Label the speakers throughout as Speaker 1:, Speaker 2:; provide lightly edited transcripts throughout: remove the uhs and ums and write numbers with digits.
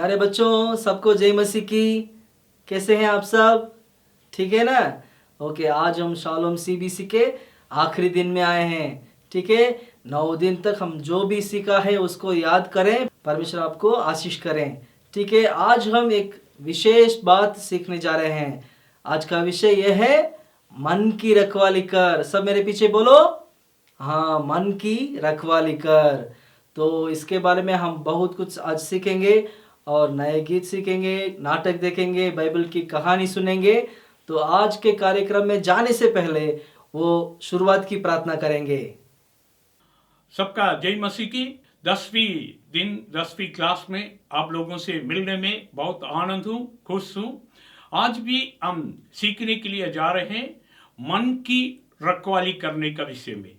Speaker 1: प्यारे बच्चों, सबको जय मसीह की। कैसे हैं आप सब? ठीक है ना? ओके, आज हम शालोम सीबीसी के आखिरी दिन में आए हैं। ठीक है, 9 दिन तक हम जो भी सीखा है उसको याद करें। परमेश्वर आपको आशीष करें। ठीक है, आज हम एक विशेष बात सीखने जा रहे हैं। आज का विषय यह है मन की रखवाली कर। सब मेरे पीछे बोलो, हाँ, मन की रखवाली कर। तो इसके बारे में हम बहुत कुछ आज सीखेंगे और नए गीत सीखेंगे, नाटक देखेंगे, बाइबल की कहानी सुनेंगे। तो आज के कार्यक्रम में जाने से पहले वो शुरुआत की प्रार्थना करेंगे।
Speaker 2: सबका जय मसीह की। 10वीं क्लास में आप लोगों से मिलने में बहुत आनंद हूँ, खुश हूँ। आज भी हम सीखने के लिए जा रहे हैं मन की रखवाली करने का विषय में।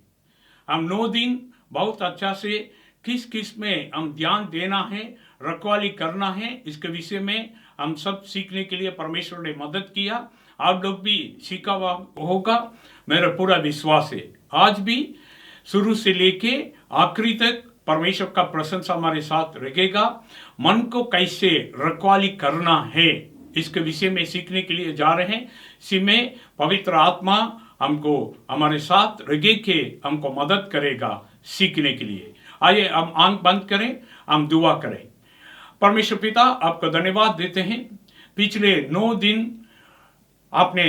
Speaker 2: हम 9 दिन बहुत अच्छा से किस किस में हम ध्यान देना है, रखवाली करना है, इसके विषय में हम सब सीखने के लिए परमेश्वर ने मदद किया। आप लोग भी सीखा होगा, मेरा पूरा विश्वास है। आज भी शुरू से लेके आखिरी तक परमेश्वर का प्रशंसा हमारे साथ रहेगा। मन को कैसे रखवाली करना है, इसके विषय में सीखने के लिए जा रहे हैं। इसी में पवित्र आत्मा हमको हमारे साथ रहे के हमको मदद करेगा सीखने के लिए। आइए हम आंख बंद करें, हम दुआ करें। परमेश्वर पिता, आपको धन्यवाद देते हैं। पिछले 9 दिन आपने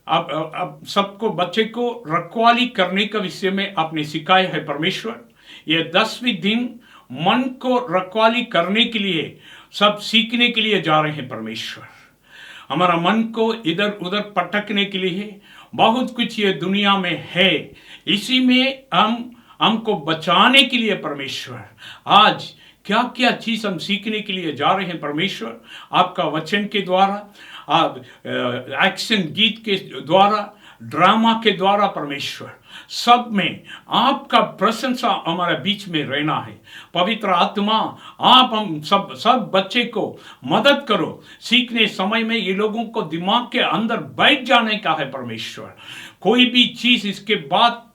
Speaker 2: अब सबको बच्चे को रखवाली करने का विषय में आपने सिखाया है परमेश्वर। ये 10वीं दिन मन को रखवाली करने के लिए सब सीखने के लिए जा रहे हैं परमेश्वर। हमारा मन को इधर उधर पटकने के लिए बहुत कुछ ये दुनिया में है, इसी में हमको बचाने के लिए परमेश्वर आज क्या क्या चीज हम सीखने के लिए जा रहे हैं परमेश्वर। आपका वचन के द्वारा, आप एक्शन गीत के द्वारा, ड्रामा के द्वारा परमेश्वर, सब में आपका प्रशंसा हमारे बीच में रहना है। पवित्र आत्मा, आप हम सब बच्चे को मदद करो। सीखने समय में ये लोगों को दिमाग के अंदर बैठ जाने का है परमेश्वर। कोई भी चीज इसके बाद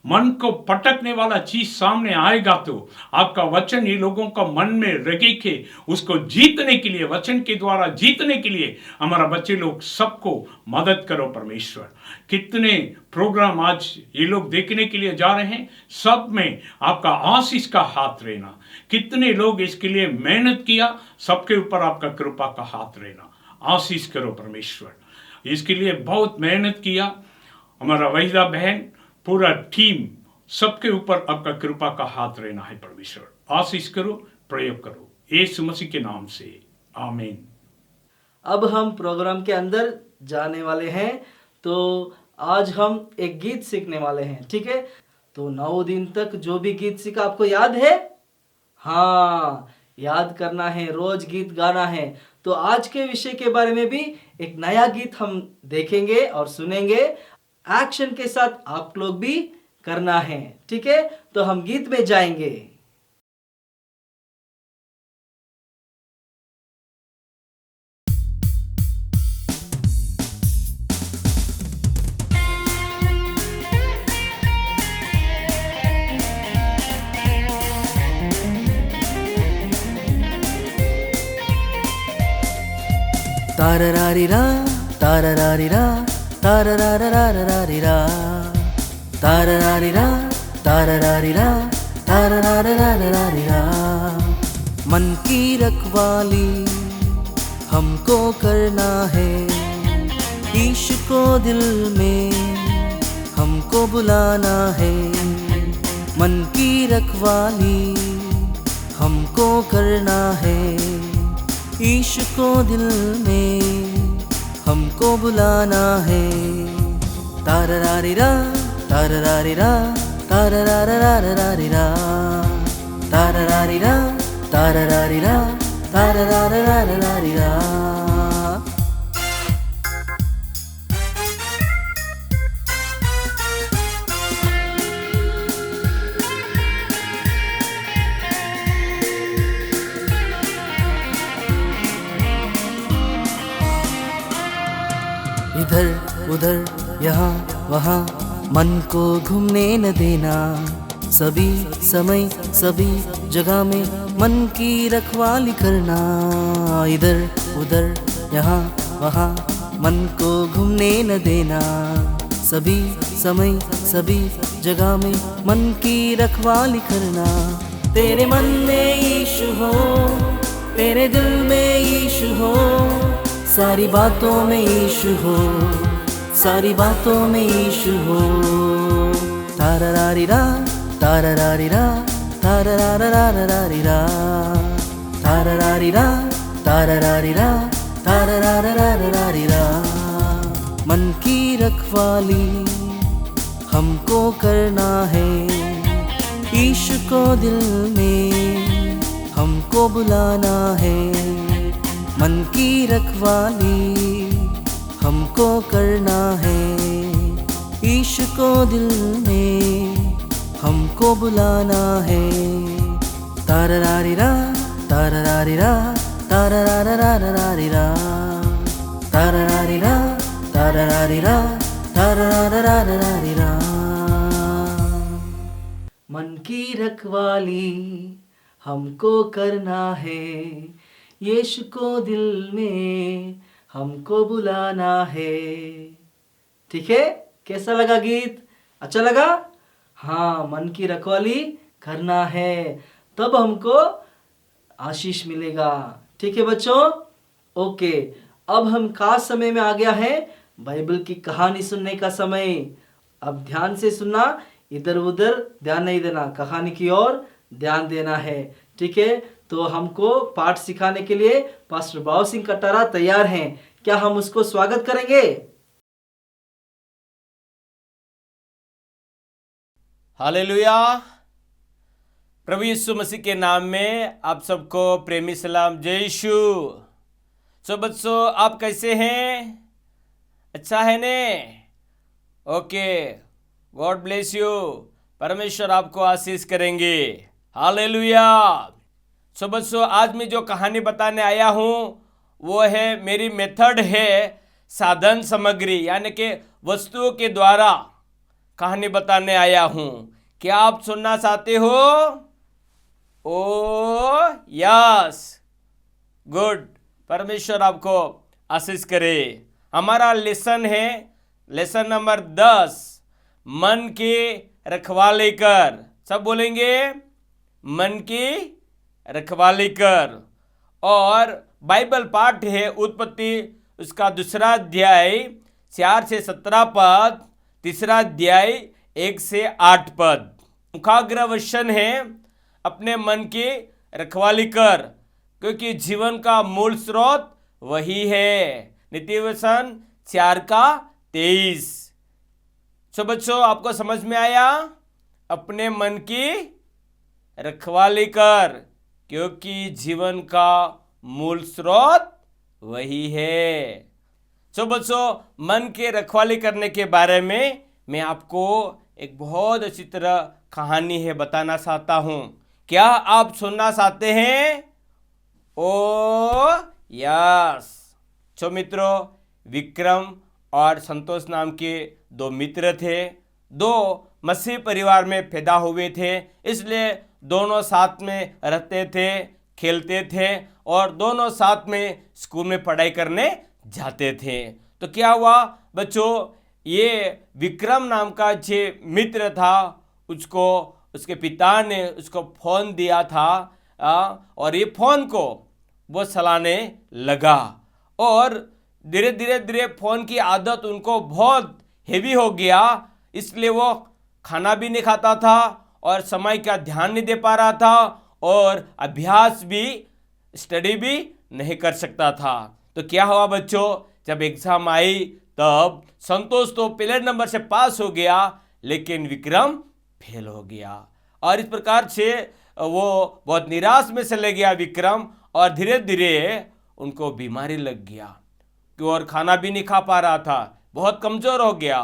Speaker 2: मन को पटकने वाला चीज सामने आएगा तो आपका वचन ये लोगों का मन में रखे के उसको जीतने के लिए, वचन के द्वारा जीतने के लिए हमारा बच्चे लोग सबको मदद करो परमेश्वर। कितने प्रोग्राम आज ये लोग देखने के लिए जा रहे हैं, सब में आपका आशीष का हाथ रहना। कितने लोग इसके लिए मेहनत किया, सबके ऊपर आपका कृपा का हाथ रहना। आशीष करो परमेश्वर। इसके लिए बहुत मेहनत किया हमारा वहीदा बहन, पूरा टीम, सबके ऊपर आपका कृपा का हाथ रहना है परमेश्वर। आशीष करो, प्रयोग करो, यीशु मसीह के नाम से, आमीन।
Speaker 1: अब हम प्रोग्राम के अंदर जाने वाले हैं। तो आज हम एक गीत सीखने वाले हैं। ठीक है, तो 9 दिन तक जो भी गीत सीखा आपको याद है? हाँ, याद करना है, रोज गीत गाना है। तो आज के विषय के बारे में भी एक नया गीत हम देखेंगे और सुनेंगे। एक्शन के साथ आप लोग भी करना है। ठीक है, तो हम गीत में जाएंगे। तारारारीरा तारारारीरा तारारारारारीरा तारारारीरा तारारारीरा तारारारारारीरा। मन की रखवाली हमको करना है, ईश को दिल में हमको बुलाना है। मन की रखवाली हमको करना है, ईश को दिल में हमको बुलाना है। तारारारीरा तारारारीरा तारारारारारीरा तारारारीरा तारारारीरा तारारारारारीरा। इधर उधर यहाँ वहाँ मन को घूमने न देना। सभी समय सभी जगह में मन की रखवाली करना। इधर उधर यहाँ वहाँ मन को घूमने न देना, सभी समय सभी जगह में मन की रखवाली करना। तेरे मन में यीशु हो, तेरे दिल में यीशु हो, सारी बातों में यीशु हो, सारी बातों में यीशु हो। तारारारिरा तारारारिरा तारारारारिरा तारारारिरा तारारारिरा तारारारारिरा। मन की रखवाली हमको करना है, यीशु को दिल में हमको बुलाना है। मन की रखवाली हमको करना है, यीशु को दिल में हमको बुलाना है। तारारारिरा तारारारिरा तारारारारिरा तारारारिरा तारारारिरा तारारारारिरा। मन की रखवाली हमको करना है, यीशु को दिल में हमको बुलाना है। ठीक है, कैसा लगा गीत? अच्छा लगा? हाँ, मन की रखवाली करना है, तब हमको आशीष मिलेगा। ठीक है बच्चों? ओके, अब हम खास समय में आ गया है, बाइबल की कहानी सुनने का समय। अब ध्यान से सुनना, इधर उधर ध्यान नहीं देना, कहानी की ओर ध्यान देना है। ठीक है, तो हमको पाठ सिखाने के लिए पास्टर बाव सिंह कटारा तैयार हैं। क्या हम उसको स्वागत करेंगे?
Speaker 3: हालेलुया। प्रभु यीशु मसीह के नाम में आप सबको प्रेमी सलाम, जय यीशु। सो बच्चों, आप कैसे हैं? अच्छा है ने? Okay, God bless you. परमेश्वर आपको आशीष करेंगे। हालेलुया। सो बच्चों, आज मैं जो कहानी बताने आया हूँ वो है, मेरी मेथड है साधन सामग्री, यानी कि वस्तुओं के द्वारा कहानी बताने आया हूँ। क्या आप सुनना चाहते हो? ओ यस, गुड। परमेश्वर आपको आशीष करे। हमारा लेसन है लेसन नंबर 10, मन की रखवाली कर। सब बोलेंगे, मन की रखवाली कर। और बाइबल पाठ है उत्पत्ति उसका 2 अध्याय 4 से 17 पद, 3 अध्याय 1 से 8 पद। मुखाग्र वचन है, अपने मन की रखवाली कर, क्योंकि जीवन का मूल स्रोत वही है। नीति वचन 4 का 23। सो बच्चों, आपको समझ में आया? अपने मन की रखवाली कर, क्योंकि जीवन का मूल स्रोत वही है। सो बच्चों, मन की रखवाली करने के बारे में मैं आपको एक बहुत अच्छी तरह कहानी है बताना चाहता हूँ। क्या आप सुनना चाहते हैं? ओ यस। सो मित्रों, विक्रम और संतोष नाम के 2 मित्र थे। 2 मसीह परिवार में पैदा हुए थे, इसलिए दोनों साथ में रहते थे, खेलते थे और दोनों साथ में स्कूल में पढ़ाई करने जाते थे। तो क्या हुआ बच्चों, ये विक्रम नाम का जो मित्र था, उसको उसके पिता ने उसको फ़ोन दिया था, और ये फ़ोन को वो चलाने लगा। और धीरे धीरे फ़ोन की आदत उनको बहुत हेवी हो गया, इसलिए वो खाना भी नहीं खाता था और समय का ध्यान नहीं दे पा रहा था और अभ्यास भी, स्टडी भी नहीं कर सकता था। तो क्या हुआ बच्चों, जब एग्ज़ाम आई तब संतोष तो पहले नंबर से पास हो गया, लेकिन विक्रम फेल हो गया। और इस प्रकार से वो बहुत निराश में चले गया विक्रम, और धीरे धीरे उनको बीमारी लग गया और खाना भी नहीं खा पा रहा था, बहुत कमज़ोर हो गया।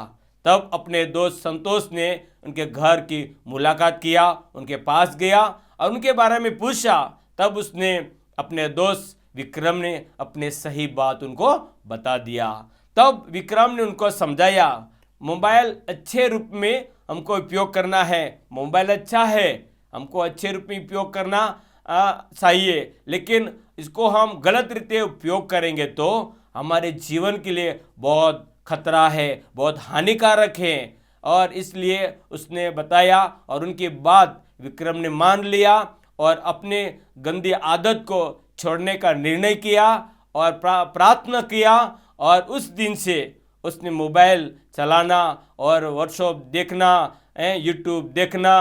Speaker 3: तब अपने दोस्त संतोष ने उनके घर की मुलाकात किया, उनके पास गया और उनके बारे में पूछा। तब उसने, अपने दोस्त विक्रम ने अपने सही बात उनको बता दिया। तब विक्रम ने उनको समझाया, मोबाइल अच्छे रूप में हमको उपयोग करना है, मोबाइल अच्छा है, हमको अच्छे रूप में उपयोग करना चाहिए, लेकिन इसको हम गलत रीते उपयोग करेंगे तो हमारे जीवन के लिए बहुत खतरा है, बहुत हानिकारक है। और इसलिए उसने बताया और उनकी बात विक्रम ने मान लिया और अपने गंदी आदत को छोड़ने का निर्णय किया और प्रार्थना किया। और उस दिन से उसने मोबाइल चलाना और व्हाट्सएप देखना, यूट्यूब देखना,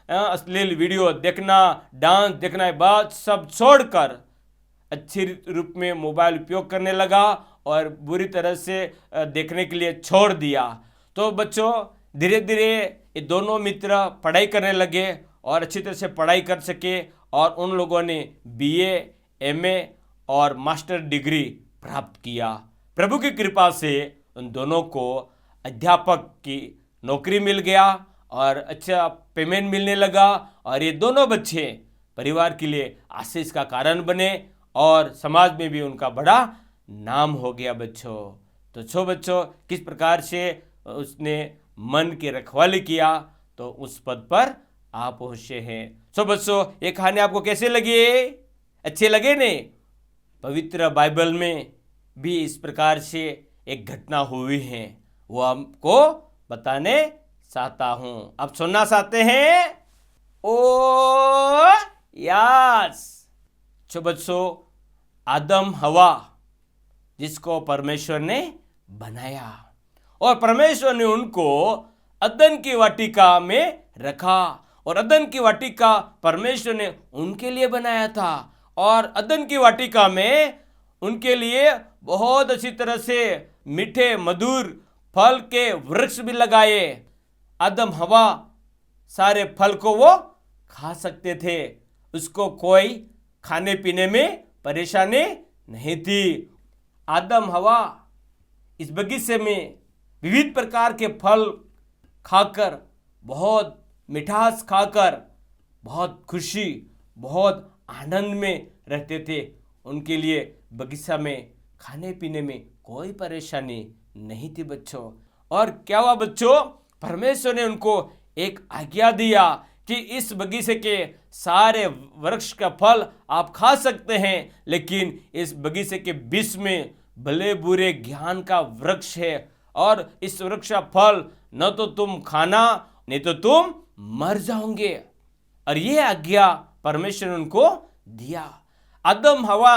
Speaker 3: अश्लील वीडियो देखना, डांस देखना, बात सब छोड़कर अच्छी रूप में मोबाइल उपयोग करने लगा और बुरी तरह से देखने के लिए छोड़ दिया। तो बच्चों, धीरे धीरे ये दोनों मित्र पढ़ाई करने लगे और अच्छी तरह से पढ़ाई कर सके और उन लोगों ने बीए, एमए और मास्टर डिग्री प्राप्त किया। प्रभु की कृपा से उन दोनों को अध्यापक की नौकरी मिल गया और अच्छा पेमेंट मिलने लगा और ये दोनों बच्चे परिवार के लिए आशीष का कारण बने और समाज में भी उनका बड़ा नाम हो गया बच्चों। तो बच्चों, किस प्रकार से उसने मन की रखवाली किया तो उस पद पर आप पहुंचे हैं। बच्चों, ये कहानी आपको कैसे लगी? अच्छे लगे ने? पवित्र बाइबल में भी इस प्रकार से एक घटना हुई है, वो आपको बताने चाहता हूं। आप सुनना चाहते हैं? ओ यस। बच्चों, आदम हवा जिसको परमेश्वर ने बनाया और परमेश्वर ने उनको अदन की वाटिका में रखा और अदन की वाटिका परमेश्वर ने उनके लिए बनाया था और अदन की वाटिका में उनके लिए बहुत अच्छी तरह से मीठे मधुर फल के वृक्ष भी लगाए। आदम हवा सारे फल को वो खा सकते थे, उसको कोई खाने पीने में परेशानी नहीं थी। आदम हवा इस बगीचे में विविध प्रकार के फल खाकर, बहुत मिठास खाकर बहुत खुशी, बहुत आनंद में रहते थे। उनके लिए बगीचा में खाने पीने में कोई परेशानी नहीं थी बच्चों। और क्या हुआ बच्चों? परमेश्वर ने उनको एक आज्ञा दिया कि इस बगीचे के सारे वृक्ष का फल आप खा सकते हैं, लेकिन इस बगीचे के बीच में भले बुरे ज्ञान का वृक्ष है और इस वृक्ष का फल न तो तुम खाना, नहीं तो तुम मर जाओगे। और ये आज्ञा परमेश्वर ने उनको दिया। आदम हवा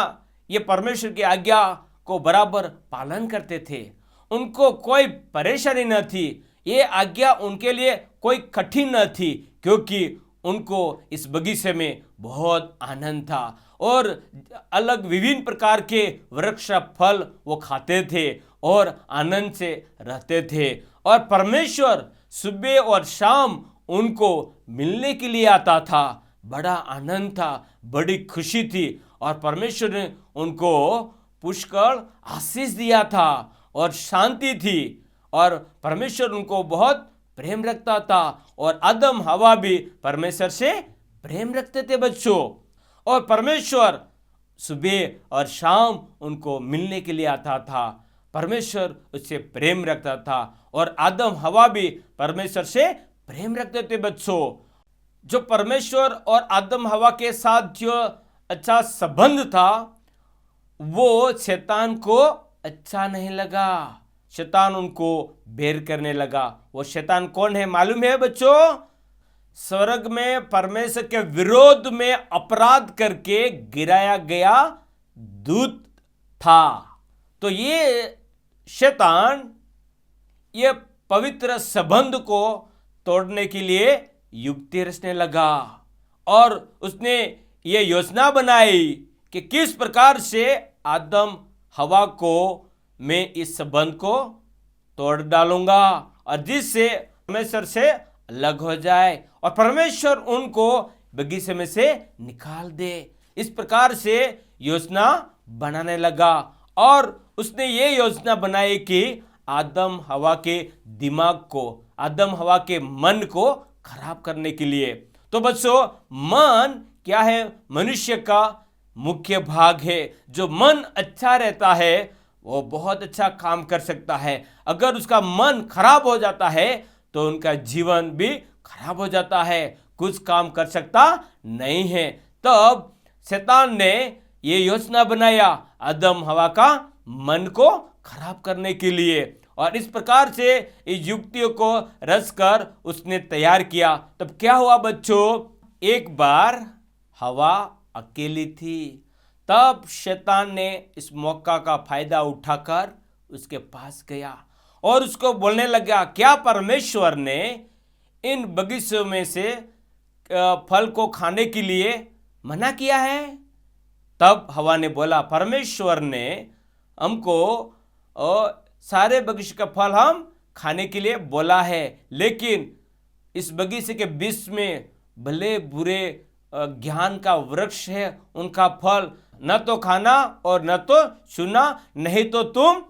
Speaker 3: ये परमेश्वर की आज्ञा को बराबर पालन करते थे, उनको कोई परेशानी न थी। ये आज्ञा उनके लिए कोई कठिन न थी, क्योंकि उनको इस बगीचे में बहुत आनंद था और अलग विभिन्न प्रकार के वृक्ष फल वो खाते थे और आनंद से रहते थे। और परमेश्वर सुबह और शाम उनको मिलने के लिए आता था। बड़ा आनंद था, बड़ी खुशी थी और परमेश्वर ने उनको पुष्कल आशीष दिया था और शांति थी और परमेश्वर उनको बहुत प्रेम रखता था और आदम हवा भी परमेश्वर से प्रेम रखते थे बच्चों। और परमेश्वर सुबह और शाम उनको मिलने के लिए आता था। परमेश्वर उससे प्रेम रखता था और आदम हवा भी परमेश्वर से प्रेम रखते थे बच्चों। जो परमेश्वर और आदम हवा के साथ जो अच्छा संबंध था वो शैतान को अच्छा नहीं लगा। शैतान उनको बैर करने लगा। वो शैतान कौन है मालूम है बच्चों? स्वर्ग में परमेश्वर के विरोध में अपराध करके गिराया गया दूत था। तो ये शैतान ये पवित्र संबंध को तोड़ने के लिए युक्ति रचने लगा और उसने ये योजना बनाई कि किस प्रकार से आदम हवा को मैं इस संबंध को तोड़ डालूंगा और जिससे परमेश्वर से अलग हो जाए और परमेश्वर उनको बगीचे में से निकाल दे। इस प्रकार से योजना बनाने लगा और उसने ये योजना बनाई कि आदम हवा के दिमाग को, आदम हवा के मन को खराब करने के लिए। तो बच्चों, मन क्या है? मनुष्य का मुख्य भाग है। जो मन अच्छा रहता है वो बहुत अच्छा काम कर सकता है। अगर उसका मन खराब हो जाता है तो उनका जीवन भी खराब हो जाता है, कुछ काम कर सकता नहीं है। तब शैतान ने ये योजना बनाया आदम हवा का मन को खराब करने के लिए, और इस प्रकार से इस युक्तियों को रच कर उसने तैयार किया। तब क्या हुआ बच्चों, एक बार हवा अकेली थी, तब शैतान ने इस मौका का फायदा उठाकर उसके पास गया और उसको बोलने लगा, क्या परमेश्वर ने इन बगीचों में से फल को खाने के लिए मना किया है? तब हवा ने बोला, परमेश्वर ने हमको सारे बगीचे का फल हम खाने के लिए बोला है, लेकिन इस बगीचे के बीच में भले बुरे ज्ञान का वृक्ष है, उनका फल न तो खाना और न तो छूना, नहीं तो तुम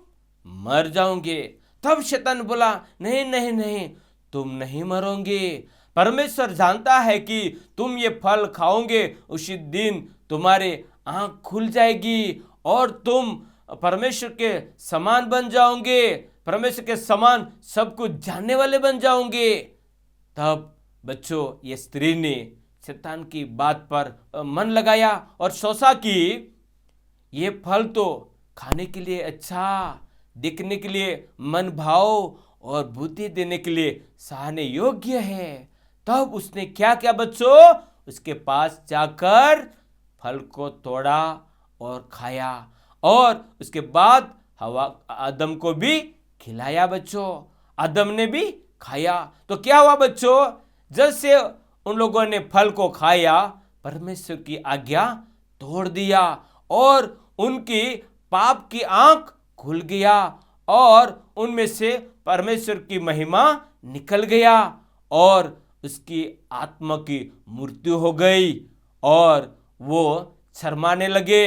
Speaker 3: मर जाओगे। तब शैतान बोला, नहीं नहीं नहीं, तुम नहीं मरोगे। परमेश्वर जानता है कि तुम ये फल खाओगे, उसी दिन तुम्हारे आंख खुल जाएगी और तुम परमेश्वर के समान बन जाओगे, परमेश्वर के समान सब कुछ जानने वाले बन जाओगे। तब बच्चों, ये स्त्री ने शैतान की बात पर मन लगाया और सोचा कि ये फल तो खाने के लिए अच्छा, दिखने के लिए मन भाव और बुद्धि देने के लिए सहने योग्य है। तब उसने क्या किया बच्चों, उसके पास जाकर फल को तोड़ा और खाया, और उसके बाद हवा आदम को भी खिलाया बच्चों। आदम ने भी खाया। तो क्या हुआ बच्चों, जैसे उन लोगों ने फल को खाया, परमेश्वर की आज्ञा तोड़ दिया और उनकी पाप की आंख खुल गया और उनमें से परमेश्वर की महिमा निकल गया और उसकी आत्मा की मृत्यु हो गई और वो शर्माने लगे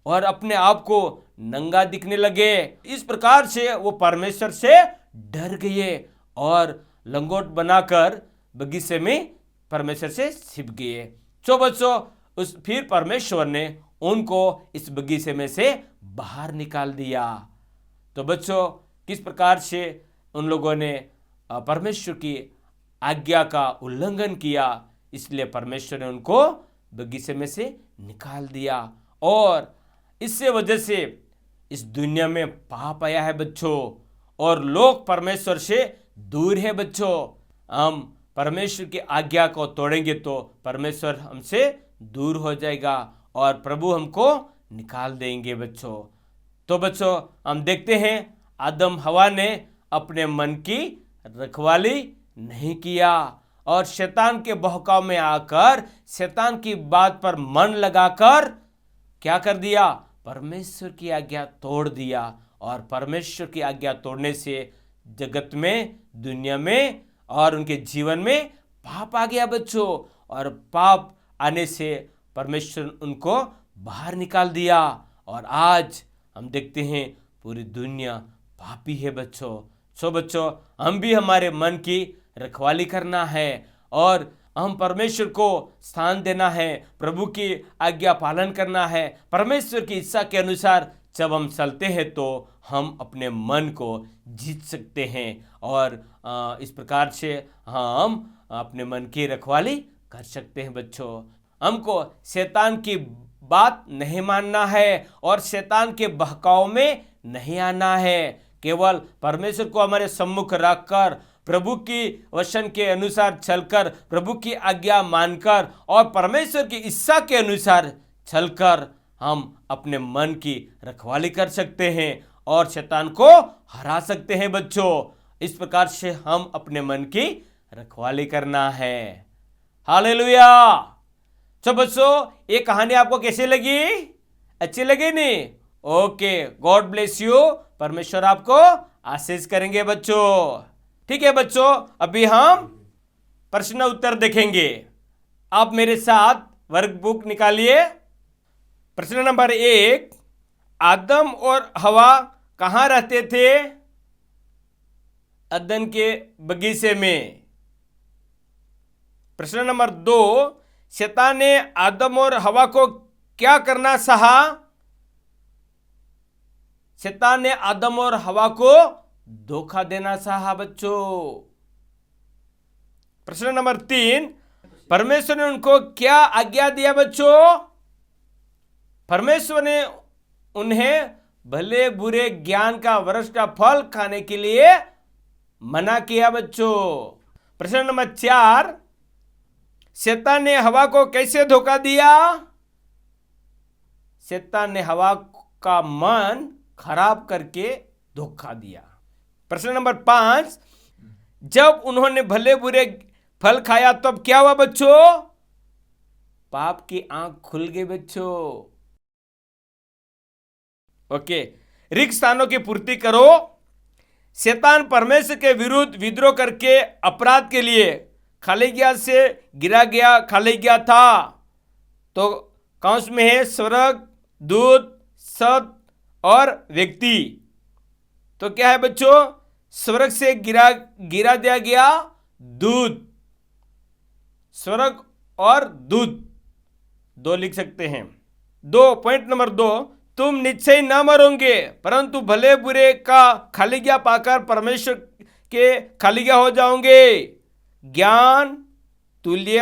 Speaker 3: और अपने आप को नंगा दिखने लगे। इस प्रकार से वो परमेश्वर से डर गए और लंगोट बनाकर बगीचे में परमेश्वर से छिप गए। तो बच्चों, फिर परमेश्वर ने उनको इस बगीचे में से बाहर निकाल दिया। तो बच्चों, किस प्रकार से उन लोगों ने परमेश्वर की आज्ञा का उल्लंघन किया, इसलिए परमेश्वर ने उनको बगीचे में से निकाल दिया और इससे वजह से इस दुनिया में पाप आया है बच्चों और लोग परमेश्वर से दूर है बच्चों। हम परमेश्वर की आज्ञा को तोड़ेंगे तो परमेश्वर हमसे दूर हो जाएगा और प्रभु हमको निकाल देंगे बच्चों। तो बच्चों, हम देखते हैं आदम हवा ने अपने मन की रखवाली नहीं किया और शैतान के बहकाव में आकर शैतान की बात पर मन लगाकर क्या कर दिया, परमेश्वर की आज्ञा तोड़ दिया। और परमेश्वर की आज्ञा तोड़ने से जगत में, दुनिया में और उनके जीवन में पाप आ गया बच्चों, और पाप आने से परमेश्वर उनको बाहर निकाल दिया और आज हम देखते हैं पूरी दुनिया पापी है बच्चों। सो बच्चों, हम भी हमारे मन की रखवाली करना है और हम परमेश्वर को स्थान देना है, प्रभु की आज्ञा पालन करना है। परमेश्वर की इच्छा के अनुसार जब हम चलते हैं तो हम अपने मन को जीत सकते हैं और इस प्रकार से हम अपने मन की रखवाली कर सकते हैं बच्चों। हमको शैतान की बात नहीं मानना है और शैतान के बहकाव में नहीं आना है। केवल परमेश्वर को हमारे सम्मुख रखकर प्रभु की वचन के अनुसार चलकर, प्रभु की आज्ञा मानकर और परमेश्वर की इच्छा के अनुसार चलकर हम अपने मन की रखवाली कर सकते हैं और शैतान को हरा सकते हैं बच्चों। इस प्रकार से हम अपने मन की रखवाली करना है। हालेलुया। तो बच्चों, ये कहानी आपको कैसी लगी? अच्छी लगी नहीं? Okay, God bless you. परमेश्वर आपको आशीष करेंगे बच्चों। ठीक है बच्चों, अभी हम प्रश्न उत्तर देखेंगे। आप मेरे साथ वर्कबुक निकालिए। प्रश्न नंबर 1, आदम और हवा कहाँ रहते थे? अदन के बगीचे में। प्रश्न नंबर 2, शैतान ने आदम और हवा को क्या करना चाहा? शैतान ने आदम और हवा को धोखा देना चाहा बच्चों। प्रश्न नंबर 3, परमेश्वर ने उनको क्या आज्ञा दिया बच्चों? परमेश्वर ने उन्हें भले बुरे ज्ञान का वृक्ष का फल खाने के लिए मना किया बच्चों। प्रश्न नंबर 4, शैतान ने हवा को कैसे धोखा दिया? शैतान ने हवा का मन खराब करके धोखा दिया। प्रश्न नंबर 5, जब उन्होंने भले बुरे फल खाया तब क्या हुआ बच्चों? पाप की आंख खुल गई बच्चों। ओके, रिक्त स्थानों की पूर्ति करो। शैतान परमेश्वर के विरुद्ध विद्रोह करके अपराध के लिए खालिगिया से गिरा गया था। तो कंस में है स्वर्ग, दूत, सत और व्यक्ति। तो क्या है बच्चों? स्वर्ग से गिरा दिया गया दूत, स्वर्ग और दूत, 2 लिख सकते हैं। 2, पॉइंट नंबर 2, तुम निश्चय न मरोगे परंतु भले बुरे का खालिगिया पाकर परमेश्वर के खालिगिया हो जाओगे। ज्ञान, तुल्य,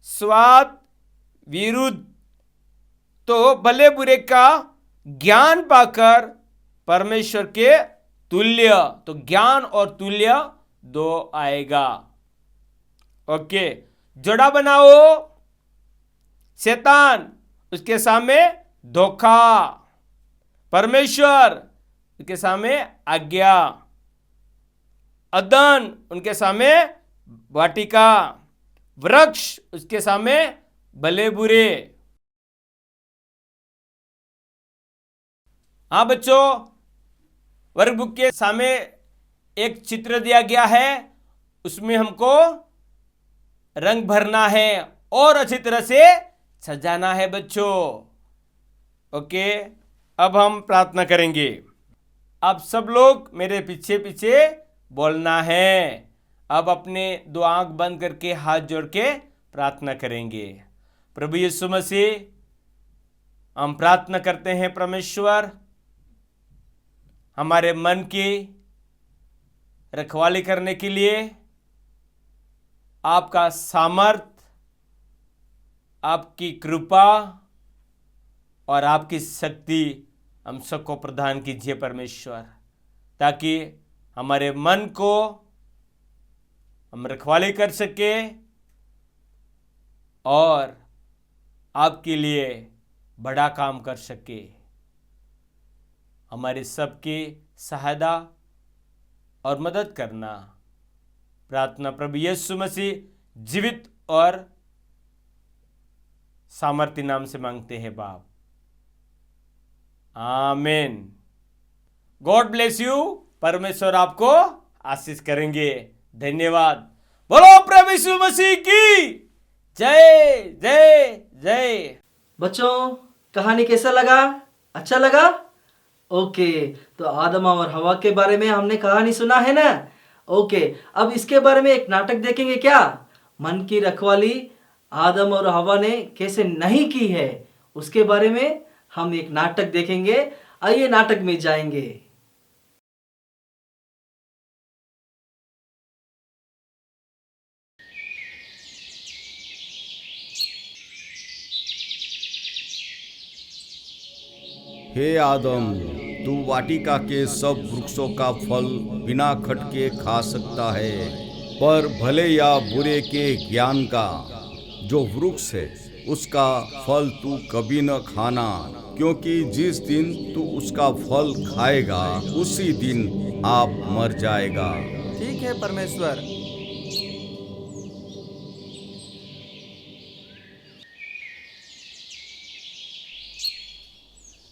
Speaker 3: स्वाद, विरुद्ध। तो भले बुरे का ज्ञान पाकर परमेश्वर के तुल्य, तो ज्ञान और तुल्य 2 आएगा। ओके, जोड़ा बनाओ। शैतान, उसके सामने धोखा, परमेश्वर उसके सामने आज्ञा, अदन उनके सामने वाटिका, वृक्ष उसके सामने भले बुरे। हाँ बच्चों, वर्कबुक के सामने एक चित्र दिया गया है, उसमें हमको रंग भरना है और अच्छी तरह से सजाना है बच्चों। ओके, अब हम प्रार्थना करेंगे। आप सब लोग मेरे पीछे पीछे बोलना है। अब अपने 2 आंख बंद करके हाथ जोड़ के प्रार्थना करेंगे। प्रभु यीशु मसीह, हम प्रार्थना करते हैं परमेश्वर, हमारे मन की रखवाली करने के लिए आपका सामर्थ, आपकी कृपा और आपकी शक्ति हम सबको प्रदान कीजिए परमेश्वर, ताकि हमारे मन को हम रखवाली कर सके और आपके लिए बड़ा काम कर सके। हमारे सबकी सहायता और मदद करना। प्रार्थना प्रभु यीशु मसीह जीवित और सामर्थ्य नाम से मांगते हैं बाप, आमीन। God bless you. परमेश्वर आपको आशीष करेंगे। धन्यवाद। बोलो प्रभु यीशु मसीह की जय जय जय।
Speaker 1: बच्चों, कहानी कैसा लगा? अच्छा लगा? ओके, तो आदम और हवा के बारे में हमने कहानी सुना है ना। ओके, अब इसके बारे में एक नाटक देखेंगे क्या? मन की रखवाली आदम और हवा ने कैसे नहीं की है, उसके बारे में हम एक नाटक देखेंगे। आइए नाटक में जाएंगे।
Speaker 4: हे आदम, तू वाटिका के सब वृक्षों का फल बिना खटके खा सकता है, पर भले या बुरे के ज्ञान का जो वृक्ष है उसका फल तू कभी न खाना, क्योंकि जिस दिन तू उसका फल खाएगा उसी दिन आप मर जाएगा।
Speaker 5: ठीक है परमेश्वर।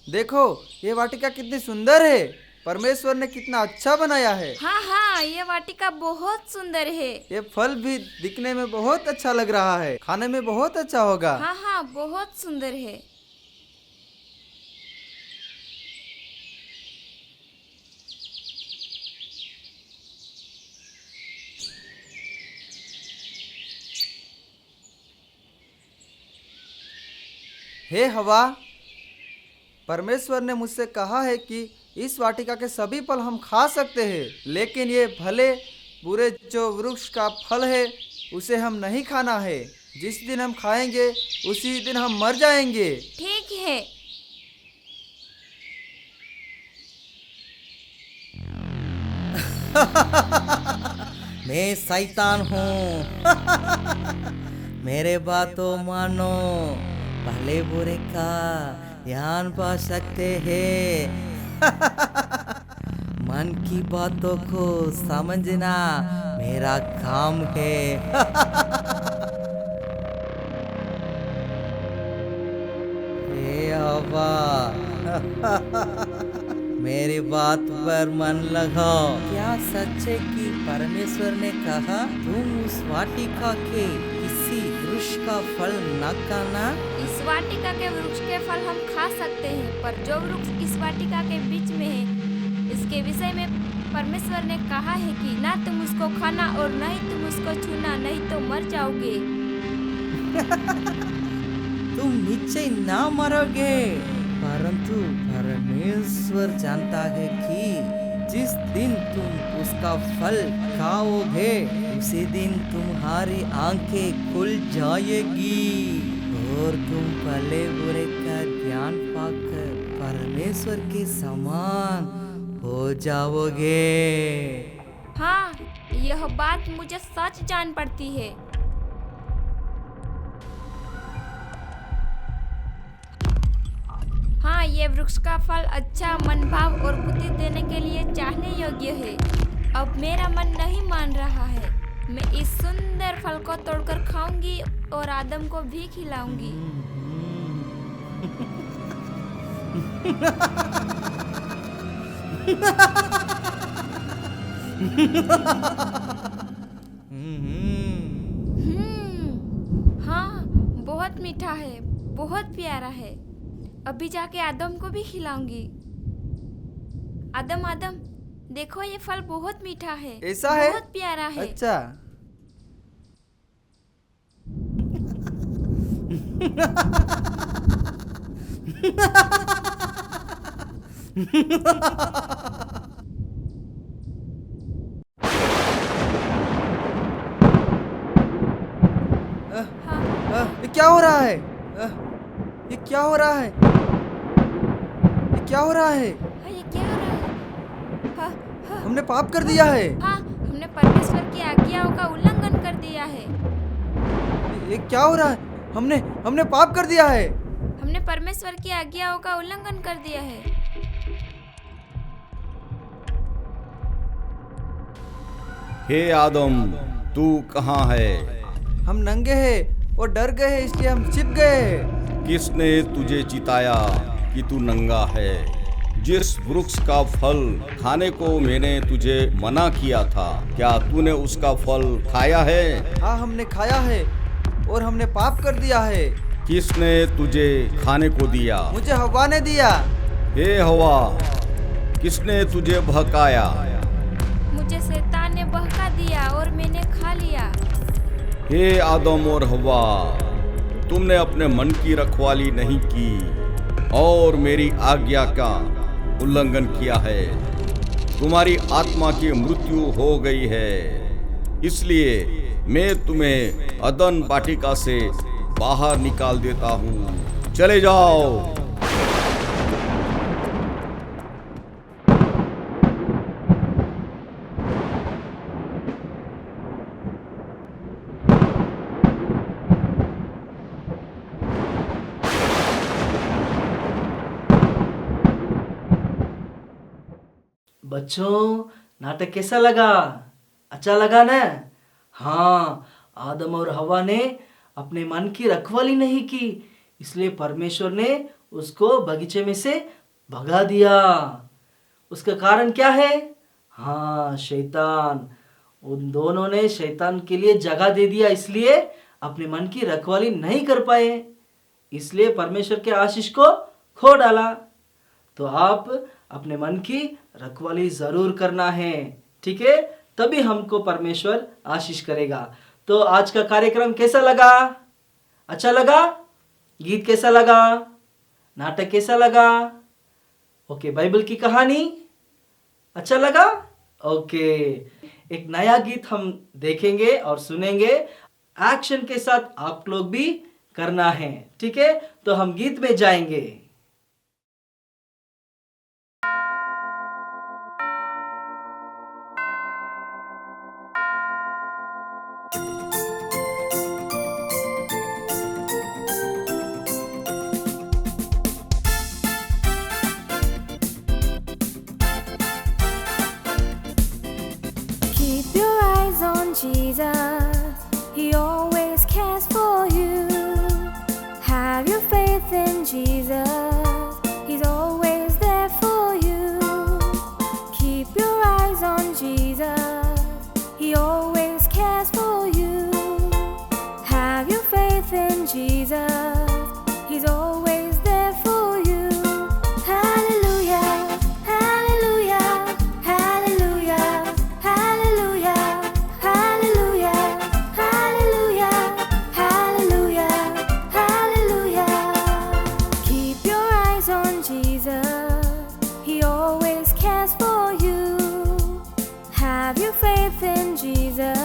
Speaker 5: देखो ये वाटिका कितनी सुंदर है। परमेश्वर ने कितना अच्छा बनाया है।
Speaker 6: हाँ हाँ, ये वाटिका बहुत सुंदर है।
Speaker 5: ये फल भी दिखने में बहुत अच्छा लग रहा है, खाने में बहुत अच्छा होगा।
Speaker 6: हाँ हाँ, बहुत सुंदर है।
Speaker 5: हे हवा, परमेश्वर ने मुझसे कहा है कि इस वाटिका के सभी फल हम खा सकते हैं, लेकिन ये भले बुरे जो वृक्ष का फल है उसे हम नहीं खाना है। जिस दिन हम खाएंगे उसी दिन हम मर जाएंगे।
Speaker 6: ठीक है,
Speaker 5: मैं शैतान हूँ। मेरे बातों मानो, भले बुरे का ध्यान पा सकते हैं। मन की बातों को समझना मेरा काम है। हे हवा, मेरी बात पर मन लगाओ। क्या सच है कि परमेश्वर ने कहा तुम उस वाटिका के किसी वृक्ष का फल न खाना?
Speaker 6: इस वाटिका के वृक्ष के फल हम खा सकते हैं, पर जो वृक्ष इस वाटिका के बीच में है, इसके विषय में परमेश्वर ने कहा है कि ना तुम उसको खाना और न ही तुम उसको छूना, नहीं तो मर जाओगे।
Speaker 5: तुम निश्चय ना मरोगे, परंतु परमेश्वर जानता है कि जिस दिन तुम उसका फल खाओगे उसी दिन तुम्हारी आंखें खुल जाएगी और तुम भले बुरे का ज्ञान पाकर परमेश्वर के समान हो जाओगे।
Speaker 6: हाँ, यह बात मुझे सच जान पड़ती है। हाँ, ये वृक्ष का फल अच्छा मनभाव और बुद्धि देने के लिए चाहने योग्य है। अब मेरा मन नहीं मान रहा है। मैं इस सुंदर फल को तोड़कर खाऊंगी और आदम को भी खिलाऊंगी। हाँ, बहुत मीठा है, बहुत प्यारा है। अभी जाके आदम को भी खिलाऊंगी। आदम, आदम, देखो ये फल बहुत मीठा है,
Speaker 5: ऐसा है?
Speaker 6: बहुत प्यारा है।
Speaker 5: अच्छा। ये क्या हो रहा है? ये क्या हो रहा है? ये क्या हो रहा है?
Speaker 6: हाँ, ये क्या हो रहा है? हाँ, हाँ,
Speaker 5: हमने पाप कर दिया है।
Speaker 6: हाँ, हमने परमेश्वर की आज्ञाओं का उल्लंघन कर दिया है।
Speaker 5: ये क्या हो रहा है? हमने पाप कर दिया है।
Speaker 6: हमने परमेश्वर की आज्ञाओं का उल्लंघन कर दिया है।
Speaker 4: हे आदम, तू कहाँ है?
Speaker 5: हम नंगे हैं और डर गए हैं, इसलिए हम छिप गए हैं।
Speaker 4: किसने तुझे चिताया कि तू नंगा है? जिस वृक्ष का फल खाने को मैंने तुझे मना किया था, क्या तूने उसका फल खाया है?
Speaker 5: हाँ, हमने खाया है और हमने पाप कर दिया है।
Speaker 4: किसने तुझे खाने को दिया?
Speaker 5: मुझे हवा ने दिया।
Speaker 4: हे हवा, किसने तुझे बहकाया?
Speaker 6: मुझे शैतान ने बहका दिया और मैंने खा लिया।
Speaker 4: हे आदम और हवा, तुमने अपने मन की रखवाली नहीं की और मेरी आज्ञा का उल्लंघन किया है। तुम्हारी आत्मा की मृत्यु हो गई है, इसलिए मैं तुम्हें अदन वाटिका से बाहर निकाल देता हूँ। चले जाओ।
Speaker 1: बच्चों, नाटक कैसा लगा? अच्छा लगा ना? हाँ, आदम और हवा ने अपने मन की रखवाली नहीं की, इसलिए परमेश्वर ने उसको बगीचे में से भगा दिया। उसका कारण क्या है? हाँ, शैतान। उन दोनों ने शैतान के लिए जगह दे दिया, इसलिए अपने मन की रखवाली नहीं कर पाए, इसलिए परमेश्वर के आशीष को खो डाला। तो आप अपने मन की रखवाली जरूर करना है, ठीक है? तभी हमको परमेश्वर आशीष करेगा। तो आज का कार्यक्रम कैसा लगा? अच्छा लगा? गीत कैसा लगा? नाटक कैसा लगा? ओके, बाइबल की कहानी अच्छा लगा? ओके, एक नया गीत हम देखेंगे और सुनेंगे। एक्शन के साथ आप लोग भी करना है, ठीक है? तो हम गीत में जाएंगे।
Speaker 6: Jesus, He always cares for you. Have your faith in Jesus, He's always there for you. Keep your eyes on Jesus, He always cares for you. Have your faith in Jesus, He's always there for you. Hallelujah, hallelujah, hallelujah, hallelujah, hallelujah, hallelujah, hallelujah, hallelujah. Keep your eyes on Jesus, He always cares for you. Have your faith in Jesus,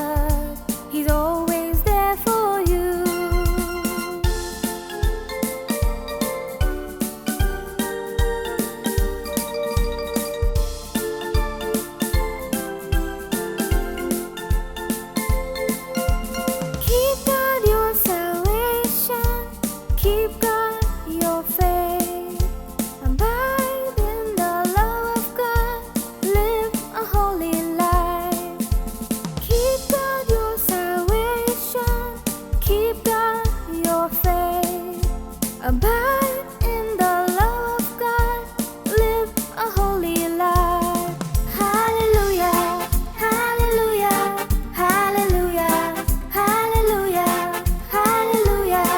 Speaker 6: He's always there for you. Keep God your salvation, keep God your faith, abide in the love of God, live a holy life. Keep God your salvation, keep God your faith, abide in the love of God, live a holy life. Hallelujah, hallelujah, hallelujah, hallelujah, hallelujah,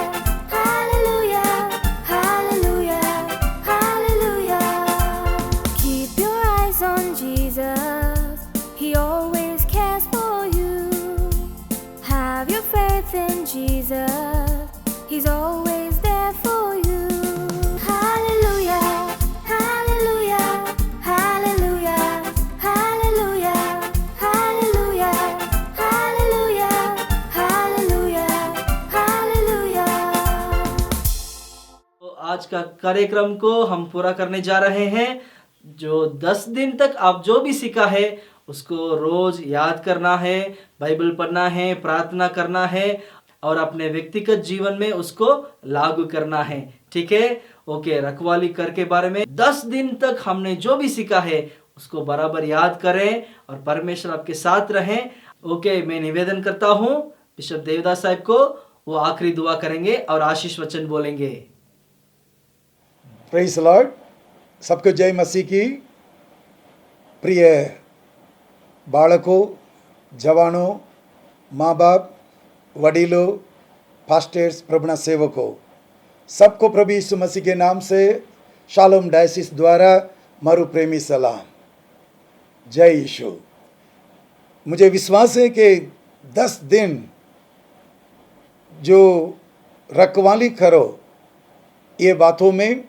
Speaker 6: hallelujah, hallelujah, hallelujah. Keep your eyes on Jesus, He always cares for you. Have your faith in Jesus, He's always there for you. Hallelujah, hallelujah, hallelujah, hallelujah, hallelujah, hallelujah, hallelujah, hallelujah.
Speaker 1: तो आज का कार्यक्रम को हम पूरा करने जा रहे हैं। जो 10 दिन तक आप जो भी सीखा है उसको रोज याद करना है, बाइबल पढ़ना है, प्रार्थना करना है और अपने व्यक्तिगत जीवन में उसको लागू करना है। ठीक है? ओके, रखवाली कर के बारे में 10 दिन तक हमने जो भी सीखा है उसको बराबर याद करें और परमेश्वर आपके साथ रहें। ओके, मैं निवेदन करता हूँ बिशप देवदास साहब को, वो आखिरी दुआ करेंगे और आशीष वचन बोलेंगे।
Speaker 7: Praise Lord. सबको जय मसीह की। प्रिय बालकों, जवानों, माँ बाप, वडीलों, पास्टर्स, प्रभुना सेवकों, सबको प्रभु यीशु मसीह के नाम से शालोम डायसिस द्वारा मारू प्रेमी सलाम। जय यीशु। मुझे विश्वास है कि 10 दिन जो रखवाली करो, ये बातों में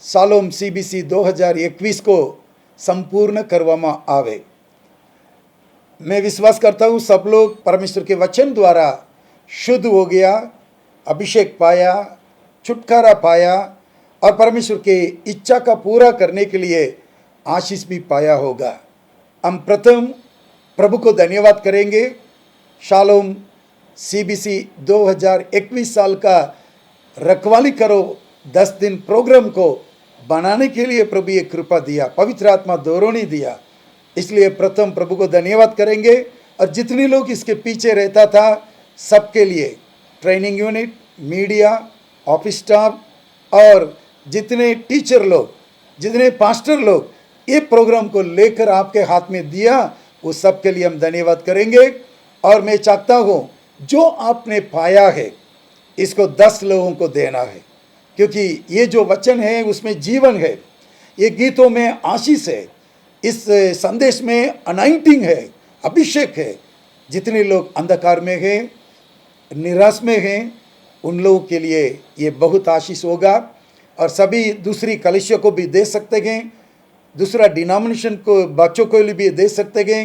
Speaker 7: शालोम सीबीसी 2021 को संपूर्ण करवामा आवे। मैं विश्वास करता हूँ सब लोग परमेश्वर के वचन द्वारा शुद्ध हो गया, अभिषेक पाया, छुटकारा पाया और परमेश्वर के इच्छा का पूरा करने के लिए आशीष भी पाया होगा। हम प्रथम प्रभु को धन्यवाद करेंगे। शालोम सीबीसी 2021 साल का रखवाली करो 10 दिन प्रोग्राम को बनाने के लिए प्रभु ये कृपा दिया, पवित्र आत्मा दोरोनी दिया। इसलिए प्रथम प्रभु को धन्यवाद करेंगे और जितने लोग इसके पीछे रहता था सबके लिए, training unit, media, office staff और जितने टीचर लोग, जितने पास्टर लोग ये प्रोग्राम को लेकर आपके हाथ में दिया, वो सब के लिए हम धन्यवाद करेंगे। और मैं चाहता हूँ जो आपने पाया है इसको 10 लोगों को देना है, क्योंकि ये जो वचन है उसमें जीवन है, ये गीतों में आशीष है, इस संदेश में अनाइंटिंग है, अभिषेक है। जितने लोग अंधकार में हैं, निराश में हैं, उन लोगों के लिए ये बहुत आशीष होगा। और सभी दूसरी कलिसिया को भी दे सकते हैं, दूसरा डिनोमिनेशन को बच्चों को भी दे सकते हैं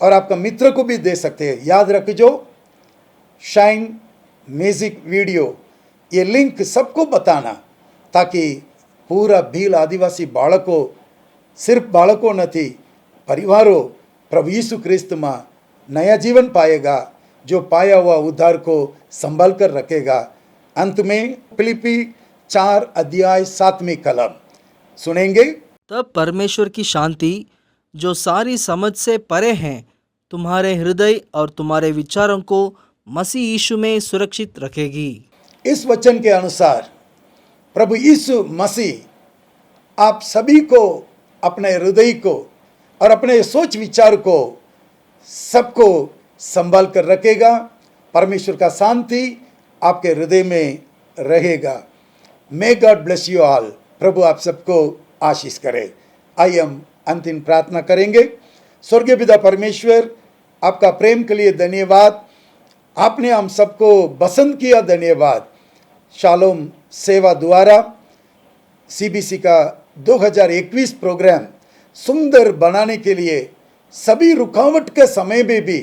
Speaker 7: और आपका मित्र को भी दे सकते हैं। याद रखिए, शाइन म्यूजिक वीडियो ये लिंक सबको बताना, ताकि पूरा भील आदिवासी बाळको, सिर्फ बाळको नहीं, परिवारों प्रभु यीशु क्रिस्त में नया जीवन पाएगा, जो पाया हुआ उद्धार को संभाल कर रखेगा। अंत में फिलिपी 4 अध्याय 7वीं कलम सुनेंगे।
Speaker 1: तब परमेश्वर की शांति जो सारी समझ से परे हैं तुम्हारे हृदय और तुम्हारे विचारों को मसीह यीशु में सुरक्षित रखेगी।
Speaker 7: इस वचन के अनुसार प्रभु यीशु मसीह आप सभी को, अपने हृदय को और अपने सोच विचार को सबको संभाल कर रखेगा। परमेश्वर का शांति आपके हृदय में रहेगा। May God bless you all. प्रभु आप सबको आशीष करे। आइए हम अंतिम प्रार्थना करेंगे। स्वर्गीय पिता परमेश्वर, आपका प्रेम के लिए धन्यवाद। आपने हम सबको पसंद किया, धन्यवाद। शालोम सेवा द्वारा सीबीसी का 2021 प्रोग्राम सुंदर बनाने के लिए सभी रुकावट के समय में भी,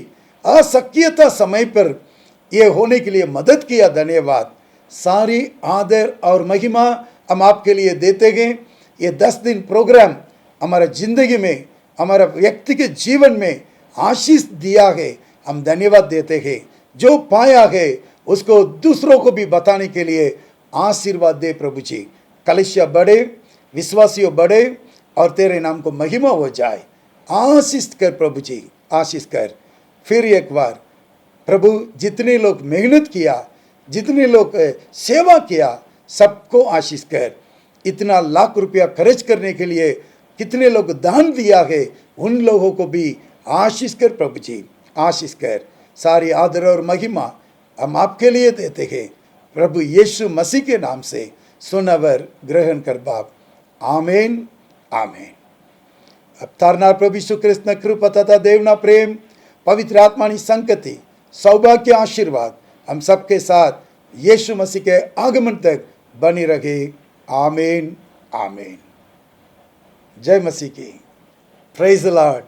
Speaker 7: असक्रियता समय पर यह होने के लिए मदद किया, धन्यवाद। सारी आदर और महिमा हम आपके लिए देते गए। ये 10 दिन प्रोग्राम हमारा जिंदगी में, हमारा व्यक्ति के जीवन में आशीष दिया है, हम धन्यवाद देते हैं। जो पाया है उसको दूसरों को भी बताने के लिए आशीर्वाद दे प्रभु जी। कलिसिया बढ़े, विश्वासियों बढ़े और तेरे नाम को महिमा हो जाए। आशीष कर प्रभु जी, आशीष कर। फिर एक बार प्रभु, जितने लोग मेहनत किया, जितने लोग सेवा किया, सबको आशीष कर। इतना लाख रुपया खर्च करने के लिए कितने लोग दान दिया है, उन लोगों को भी आशीष कर प्रभु जी, आशीष कर। सारी आदर और महिमा हम आपके लिए देते हैं। प्रभु यीशु मसीह के नाम से सुनवर ग्रहण कर बाप। आमीन, आमीन। अब तारनार प्रभु यीशु कृष्ण न कृपा तथा देवना प्रेम, पवित्र आत्मानी संगति, सौभाग्य, आशीर्वाद हम सबके साथ यीशु मसीह के आगमन तक बनी रहे। आमीन, आमीन। जय मसीह की। Praise the Lord.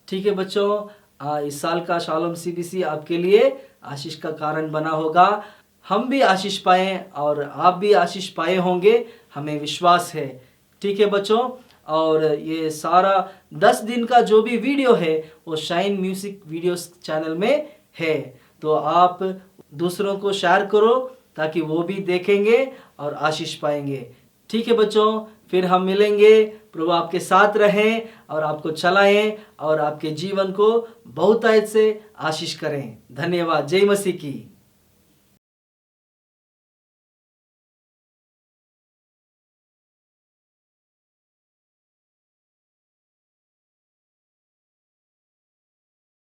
Speaker 1: ठीक है बच्चों, इस साल का शालोम सीबीसी आपके लिए आशीष का कारण बना होगा। हम भी आशीष पाए और आप भी आशीष पाए होंगे, हमें विश्वास है। ठीक है बच्चों, और ये सारा 10 दिन का जो भी वीडियो है वो शाइन म्यूजिक वीडियोस चैनल में है, तो आप दूसरों को शेयर करो ताकि वो भी देखेंगे और आशीष पाएंगे। ठीक है बच्चों, फिर हम मिलेंगे। प्रभु आपके साथ रहें और आपको चलाएं और आपके जीवन को बहुतायत से आशीष करें। धन्यवाद। जय मसीह की।